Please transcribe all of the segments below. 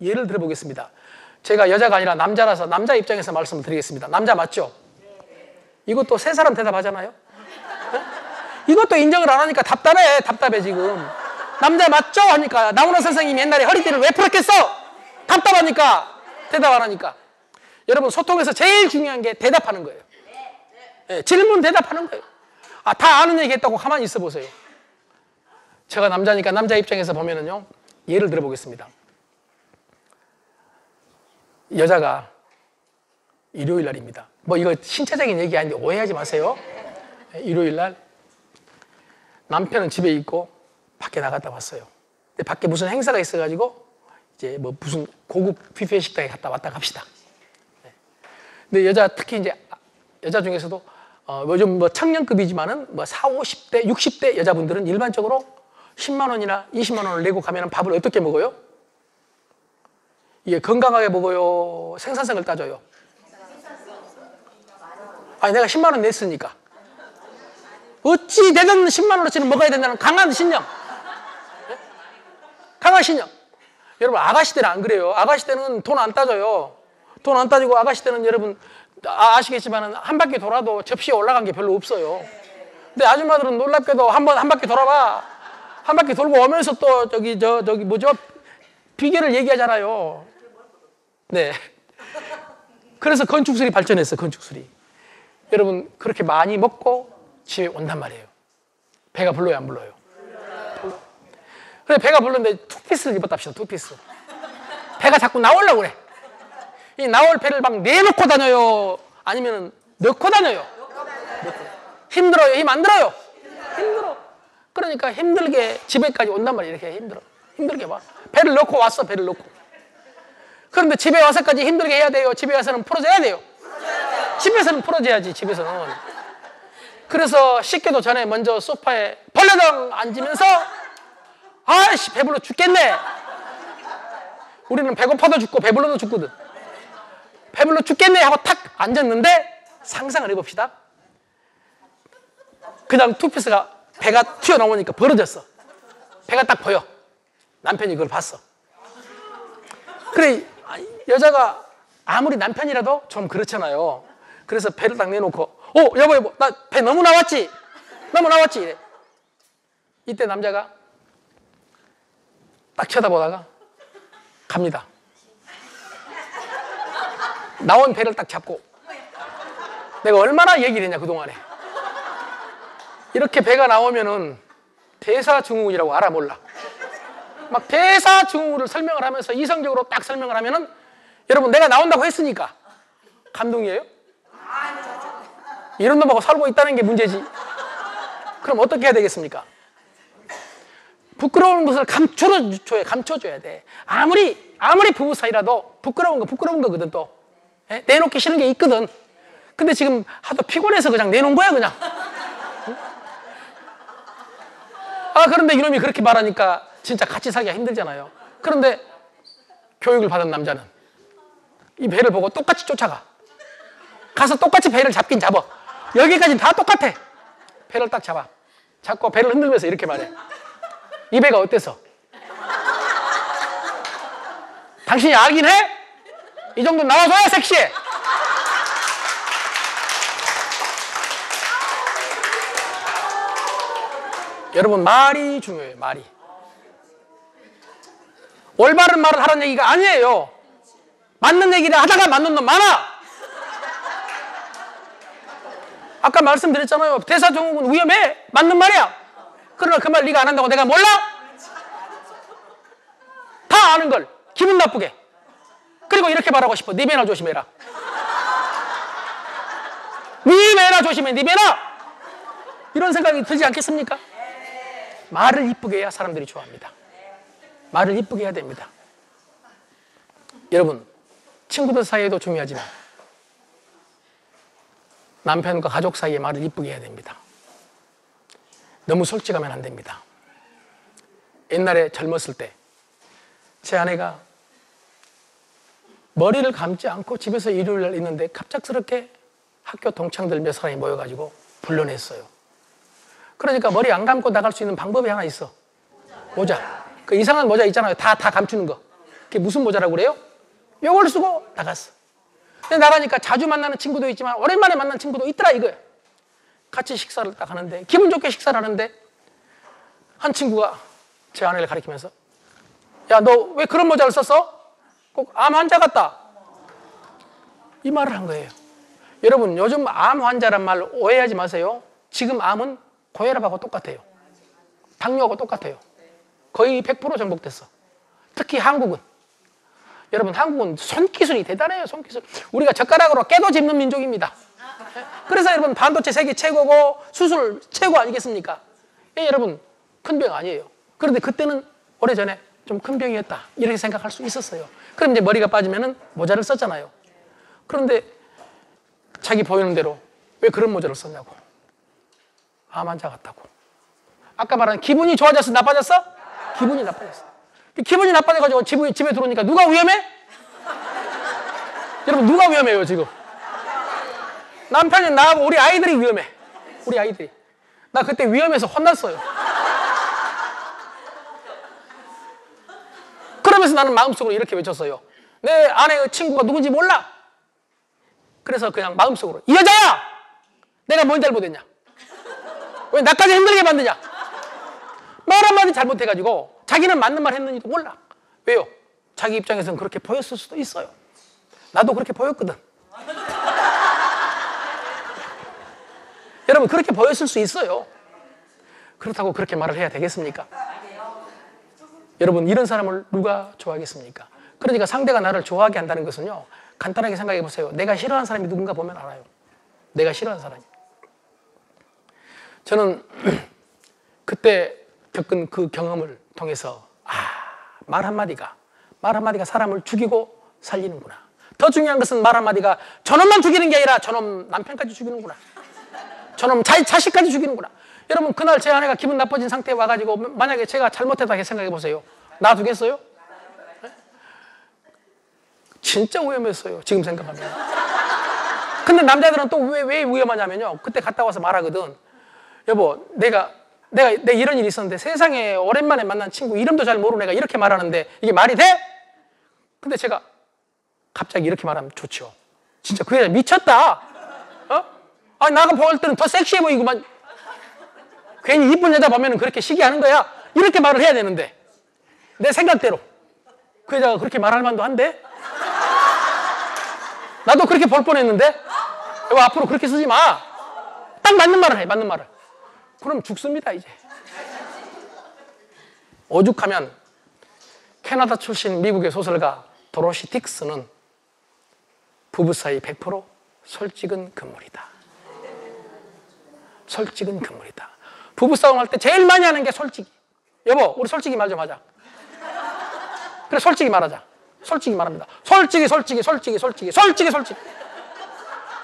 예를 들어보겠습니다. 제가 여자가 아니라 남자라서 남자 입장에서 말씀을 드리겠습니다. 남자 맞죠? 이것도 세 사람 대답하잖아요. 이것도 인정을 안 하니까 답답해 지금. 남자 맞죠? 하니까 나훈아 선생님이 옛날에 허리띠를 왜 풀었겠어? 답답하니까 대답 안 하니까. 여러분, 소통에서 제일 중요한 게 대답하는 거예요. 네, 질문 대답하는 거예요. 다 아는 얘기 했다고 가만히 있어 보세요. 제가 남자니까 남자 입장에서 보면은요, 예를 들어 보겠습니다. 여자가 일요일 날입니다. 뭐 이거 신체적인 얘기 아닌데 오해하지 마세요. 일요일 날 남편은 집에 있고 밖에 나갔다 왔어요. 근데 밖에 무슨 행사가 있어가지고 이제 뭐 무슨 고급 뷔페 식당에 갔다 왔다 갑시다. 근데 특히 이제 여자 중에서도 요즘 뭐 청년급이지만은 뭐 40, 50대, 60대 여자분들은 일반적으로 10만 원이나 20만 원을 내고 가면 밥을 어떻게 먹어요? 이게 건강하게 먹어요? 생산성을 따져요? 아니, 내가 10만 원 냈으니까. 어찌 되든 10만 원어치는 먹어야 된다는 강한 신념. 네? 강한 신념. 여러분, 아가씨 때는 안 그래요. 아가씨 때는 돈 안 따져요. 돈 안 따지고 아가씨 때는 여러분 아시겠지만 한 바퀴 돌아도 접시에 올라간 게 별로 없어요. 근데 아줌마들은 놀랍게도 한 바퀴 돌아봐. 한 바퀴 돌고 오면서 또 저기 뭐죠? 비결을 얘기하잖아요. 네. 그래서 건축술이 발전했어, 건축술이. 여러분, 그렇게 많이 먹고 집에 온단 말이에요. 배가 불러요, 안 불러요? 불러. 그래, 배가 부르는데 투피스를 입었답시다, 투피스. 배가 자꾸 나오려고 그래. 이 나올 배를 막 내놓고 다녀요? 아니면 넣고 다녀요? 힘들어요? 힘 안 들어요? 힘들어. 그러니까 힘들게 집에까지 온단 말이에요. 이렇게 힘들게 와. 배를 넣고 왔어, 배를 넣고. 그런데 집에 와서까지 힘들게 해야 돼요? 집에 와서는 풀어줘야 돼요? 집에서는 풀어줘야지, 집에서는. 그래서 씻기도 전에 먼저 소파에 벌레덩 앉으면서 아이씨, 배불러 죽겠네. 우리는 배고파도 죽고 배불러도 죽거든. 배불러 죽겠네 하고 탁 앉았는데 상상을 해봅시다. 그냥 투피스가 배가 튀어나오니까 벌어졌어. 배가 딱 보여. 남편이 그걸 봤어. 그래, 여자가 아무리 남편이라도 좀 그렇잖아요. 그래서 배를 딱 내놓고 여보, 나 배 너무 나왔지? 이래. 이때 남자가 딱 쳐다보다가 갑니다. 나온 배를 딱 잡고 내가 얼마나 얘기를 했냐 그동안에. 이렇게 배가 나오면은 대사증후군이라고 알아 몰라. 막 대사증후군을 설명을 하면서 이성적으로 딱 설명을 하면은 여러분, 내가 나온다고 했으니까 감동이에요? 이런 놈하고 살고 있다는 게 문제지. 그럼 어떻게 해야 되겠습니까? 부끄러운 것을 감춰줘야 돼. 아무리 부부 사이라도 부끄러운 거거든 또. 내놓기 싫은 게 있거든. 근데 지금 하도 피곤해서 그냥 내놓은 거야, 그냥. 그런데 이놈이 그렇게 말하니까 진짜 같이 살기가 힘들잖아요. 그런데 교육을 받은 남자는 이 배를 보고 똑같이 쫓아가. 가서 똑같이 배를 잡긴 잡아. 여기까지는 다 똑같아. 배를 딱 잡아. 잡고 배를 흔들면서 이렇게 말해. 이 배가 어때서? 당신이 알긴 해? 이 정도 나와줘야 섹시해. 여러분, 말이 중요해요, 말이. 올바른 말을 하라는 얘기가 아니에요. 맞는 얘기를 하다가 맞는 놈 많아. 아까 말씀드렸잖아요. 대사증후군 위험해. 맞는 말이야. 그러나 그 말 네가 안 한다고 내가 몰라? 다 아는 걸 기분 나쁘게. 그리고 이렇게 말하고 싶어. 네 배나 조심해라. 네 배나 조심해. 네 배나. 이런 생각이 들지 않겠습니까? 말을 이쁘게 해야 사람들이 좋아합니다. 말을 이쁘게 해야 됩니다. 여러분, 친구들 사이에도 중요하지만 남편과 가족 사이에 말을 이쁘게 해야 됩니다. 너무 솔직하면 안 됩니다. 옛날에 젊었을 때 제 아내가 머리를 감지 않고 집에서 일요일 날 있는데 갑작스럽게 학교 동창들 몇 사람이 모여가지고 불러냈어요. 그러니까 머리 안 감고 나갈 수 있는 방법이 하나 있어. 모자. 그 이상한 모자 있잖아요. 다 감추는 거. 그게 무슨 모자라고 그래요? 요걸 쓰고 나갔어. 근데 나가니까 자주 만나는 친구도 있지만 오랜만에 만난 친구도 있더라 이거예요. 같이 식사를 딱 하는데 기분 좋게 식사를 하는데 한 친구가 제 아내를 가리키면서 야, 너 왜 그런 모자를 썼어? 꼭 암 환자 같다. 이 말을 한 거예요. 여러분 요즘 암 환자란 말 오해하지 마세요. 지금 암은 고혈압하고 똑같아요. 당뇨하고 똑같아요. 거의 100% 정복됐어. 특히 한국은. 여러분 한국은 손기술이 대단해요. 손기술. 우리가 젓가락으로 깨도 짚는 민족입니다. 그래서 여러분 반도체 세계 최고고 수술 최고 아니겠습니까? 여러분 큰 병 아니에요. 그런데 그때는 오래전에 좀 큰 병이었다 이렇게 생각할 수 있었어요. 그럼 이제 머리가 빠지면은 모자를 썼잖아요. 그런데 자기 보이는 대로 왜 그런 모자를 썼냐고. 암 환자 같다고. 아까 말한 기분이 좋아졌어? 나빠졌어? 기분이 나빠졌어. 기분이 나빠져가지고 집에 들어오니까 누가 위험해? 여러분 누가 위험해요 지금? 남편이 나하고 우리 아이들이 위험해. 우리 아이들이. 나 그때 위험해서 혼났어요. 그러면서 나는 마음속으로 이렇게 외쳤어요. 내 아내의 친구가 누군지 몰라. 그래서 그냥 마음속으로 이 여자야! 내가 뭔 잘못했냐? 왜 나까지 힘들게 만드냐? 말 한마디 잘못해가지고 자기는 맞는 말 했는지도 몰라. 왜요? 자기 입장에서는 그렇게 보였을 수도 있어요. 나도 그렇게 보였거든. 여러분 그렇게 보였을 수 있어요. 그렇다고 그렇게 말을 해야 되겠습니까? 여러분 이런 사람을 누가 좋아하겠습니까? 그러니까 상대가 나를 좋아하게 한다는 것은요, 간단하게 생각해 보세요. 내가 싫어하는 사람이 누군가 보면 알아요. 내가 싫어하는 사람이. 저는 그때 겪은 그 경험을 통해서 말 한마디가 사람을 죽이고 살리는구나. 더 중요한 것은 말 한마디가 저놈만 죽이는 게 아니라 저놈 남편까지 죽이는구나. 저놈 자식까지 죽이는구나. 여러분 그날 제 아내가 기분 나빠진 상태에 와가지고 만약에 제가 잘못했다고 생각해 보세요. 놔두겠어요? 네? 진짜 위험했어요. 지금 생각하면. 근데 남자들은 또 왜 위험하냐면요, 그때 갔다 와서 말하거든. 여보 내가 이런 일이 있었는데 세상에 오랜만에 만난 친구 이름도 잘 모르는 애가 이렇게 말하는데 이게 말이 돼? 근데 제가 갑자기 이렇게 말하면 좋죠. 진짜 그 여자 미쳤다. 어? 아니 나가 볼 때는 더 섹시해 보이구만. 괜히 이쁜 여자 보면 그렇게 시기하는 거야. 이렇게 말을 해야 되는데 내 생각대로 그 여자가 그렇게 말할 만도 한데 나도 그렇게 볼 뻔했는데 여보 앞으로 그렇게 쓰지 마. 딱 맞는 말을 해. 맞는 말을. 그럼 죽습니다 이제. 오죽하면 캐나다 출신 미국의 소설가 도로시 딕스는 부부 사이 100% 솔직은 금물이다. 솔직은 금물이다. 부부싸움 할 때 제일 많이 하는 게 솔직히. 여보 우리 솔직히 말 좀 하자. 그래 솔직히 말하자. 솔직히 말합니다. 솔직히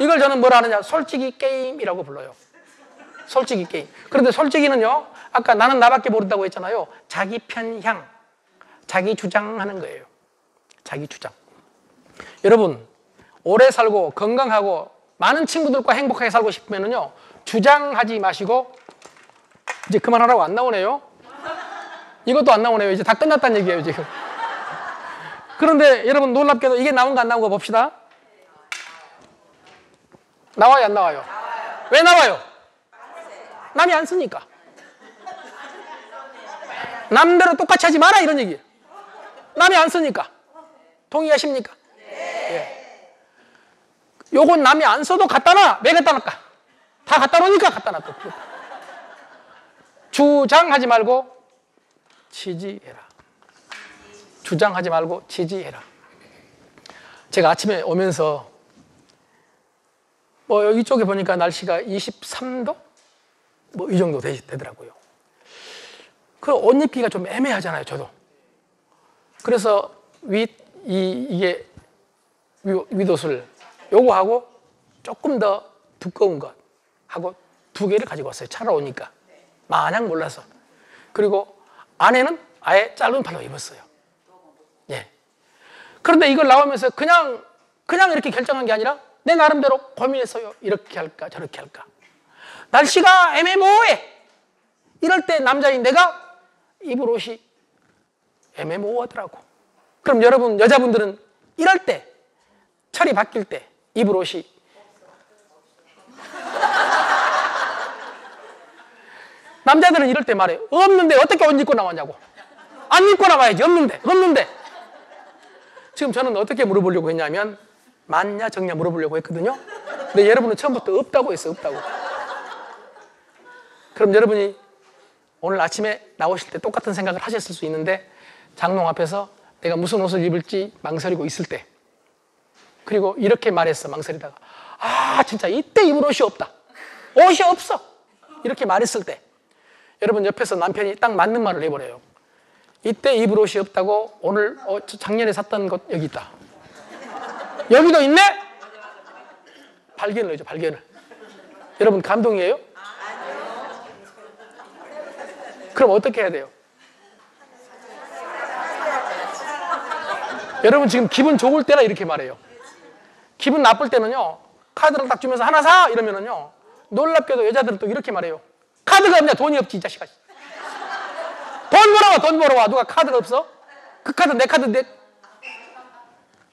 이걸 저는 뭐라 하느냐, 솔직히 게임이라고 불러요. 솔직히 게임. 그런데 솔직히는요, 아까 나는 나밖에 모른다고 했잖아요. 자기 편향, 자기 주장하는 거예요. 자기 주장. 여러분 오래 살고 건강하고 많은 친구들과 행복하게 살고 싶으면요, 주장하지 마시고 이제 그만하라고. 안 나오네요. 이것도 안 나오네요. 이제 다 끝났다는 얘기예요 지금. 그런데 여러분 놀랍게도 이게 나온 거 안 나온 거 봅시다. 나와요 안 나와요? 왜 나와요? 남이 안 쓰니까. 남대로 똑같이 하지 마라 이런 얘기예요. 남이 안 쓰니까. 동의하십니까? 예. 요건 남이 안 써도 갖다 놔. 왜 갖다 놔까? 다 갖다 놓으니까 갖다 놔. 또. 주장하지 말고 지지해라. 주장하지 말고 지지해라. 제가 아침에 오면서 뭐 이쪽에 보니까 날씨가 23도? 뭐 이 정도 되더라고요. 그 옷 입기가 좀 애매하잖아요, 저도. 그래서 이게 윗옷을 요거 하고 조금 더 두꺼운 것 하고 두 개를 가지고 왔어요. 차로 오니까. 마냥 몰라서. 그리고 안에는 아예 짧은 팔로 입었어요. 예. 그런데 이걸 나오면서 그냥 이렇게 결정한 게 아니라 내 나름대로 고민했어요. 이렇게 할까 저렇게 할까. 날씨가 애매모호해. 이럴 때 남자인 내가 입을 옷이 애매모호하더라고. 그럼 여러분 여자분들은 이럴 때 철이 바뀔 때 입을 옷이 남자들은 이럴 때 말해요. 없는데 어떻게 옷 입고 나왔냐고. 안 입고 나와야지. 없는데. 지금 저는 어떻게 물어보려고 했냐면 맞냐 적냐 물어보려고 했거든요. 근데 여러분은 처음부터 없다고 했어요. 없다고. 그럼 여러분이 오늘 아침에 나오실 때 똑같은 생각을 하셨을 수 있는데 장롱 앞에서 내가 무슨 옷을 입을지 망설이고 있을 때 그리고 이렇게 말했어. 망설이다가 진짜 이때 입을 옷이 없다. 옷이 없어. 이렇게 말했을 때 여러분 옆에서 남편이 딱 맞는 말을 해버려요. 이때 입을 옷이 없다고 오늘 작년에 샀던 것 여기 있다. 여기도 있네? 발견을 해줘. 발견을. 여러분 감동이에요? 그럼 어떻게 해야 돼요? 여러분 지금 기분 좋을 때나 이렇게 말해요. 기분 나쁠 때는요 카드를 딱 주면서 하나 사 이러면은요 놀랍게도 여자들은 또 이렇게 말해요. 카드가 없냐? 돈이 없지 이 자식아. 돈 벌어 와. 누가 카드가 없어? 그 카드 내 카드인데.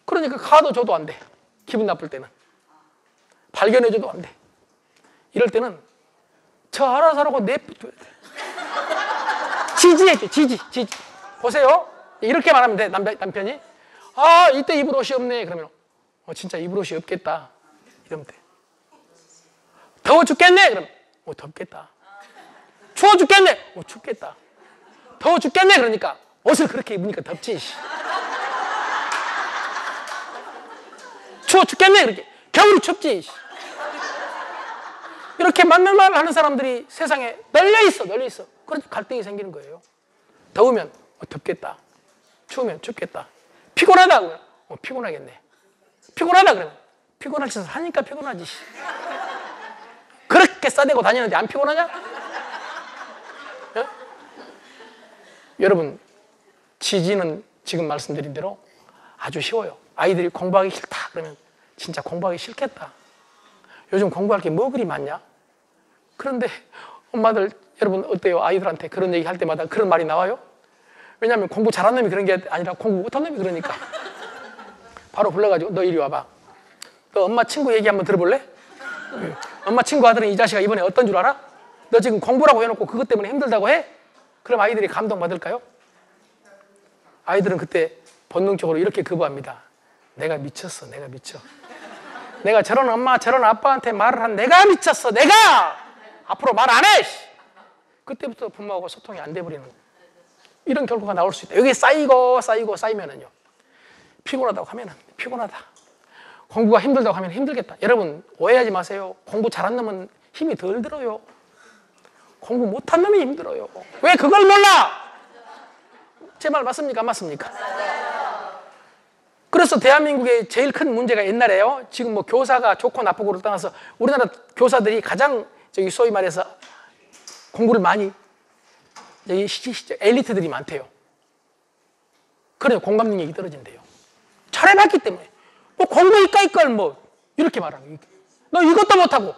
그러니까 카드 줘도 안 돼. 기분 나쁠 때는 발견해줘도 안 돼. 이럴 때는 저 알아서 하라고 내버려둬야 돼. 지지해줘. 지지. 보세요. 이렇게 말하면 돼. 남편이 이때 입을 옷이 없네. 그러면 진짜 입을 옷이 없겠다. 이러면 돼. 더워 죽겠네. 그러면 덥겠다. 추워 죽겠네. 춥겠다. 더워 죽겠네. 그러니까 옷을 그렇게 입으니까 덥지. 추워 죽겠네. 그렇게 겨울이 춥지. 이렇게 맞는 말을 하는 사람들이 세상에 널려 있어. 그래서 갈등이 생기는 거예요. 더우면 덥겠다. 추우면 춥겠다. 피곤하다 그러면 피곤하겠네. 피곤하다 그러면 피곤할 짓을 하니까 피곤하지. 그렇게 싸대고 다니는데 안 피곤하냐? 예? 여러분 지지는 지금 말씀드린 대로 아주 쉬워요. 아이들이 공부하기 싫다 그러면 진짜 공부하기 싫겠다. 요즘 공부할 게 뭐 그리 많냐? 그런데 엄마들 여러분 어때요? 아이들한테 그런 얘기 할 때마다 그런 말이 나와요? 왜냐하면 공부 잘하는 놈이 그런 게 아니라 공부 못한 놈이 그러니까. 바로 불러가지고 너 이리 와봐. 너 엄마 친구 얘기 한번 들어볼래? 엄마 친구 아들은 이 자식아 이번에 어떤 줄 알아? 너 지금 공부라고 해놓고 그것 때문에 힘들다고 해? 그럼 아이들이 감동받을까요? 아이들은 그때 본능적으로 이렇게 거부합니다. 내가 미쳤어. 내가 미쳐. 내가 저런 엄마 저런 아빠한테 말을 한 내가 미쳤어. 내가 앞으로 말 안 해. 그때부터 부모하고 소통이 안 돼버리는 이런 결과가 나올 수 있다. 여기 쌓이면은요 피곤하다고 하면은 피곤하다. 공부가 힘들다고 하면 힘들겠다. 여러분 오해하지 마세요. 공부 잘한 놈은 힘이 덜 들어요. 공부 못한 놈이 힘들어요. 왜 그걸 몰라? 제 말 맞습니까? 안 맞습니까? 그래서 대한민국의 제일 큰 문제가 옛날에요. 지금 뭐 교사가 좋고 나쁘고를 떠나서 우리나라 교사들이 가장 소위 말해서 공부를 많이 엘리트들이 많대요. 그래서 공감 능력이 떨어진대요. 잘해봤기 때문에 뭐 공부 이까이걸 뭐 이렇게 말하는 거예요. 너 이것도 못하고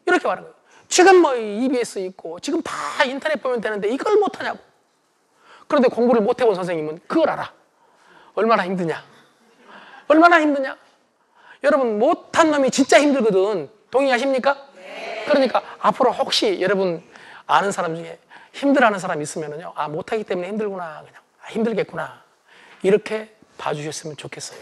이렇게 말하는 거예요. 지금 뭐 EBS 있고 지금 다 인터넷 보면 되는데 이걸 못하냐고. 그런데 공부를 못해본 선생님은 그걸 알아. 얼마나 힘드냐. 얼마나 힘드냐. 여러분 못한 놈이 진짜 힘들거든. 동의하십니까? 네. 그러니까 앞으로 혹시 여러분 아는 사람 중에 힘들어하는 사람 있으면요, 못하기 때문에 힘들구나. 그냥 힘들겠구나. 이렇게 봐주셨으면 좋겠어요.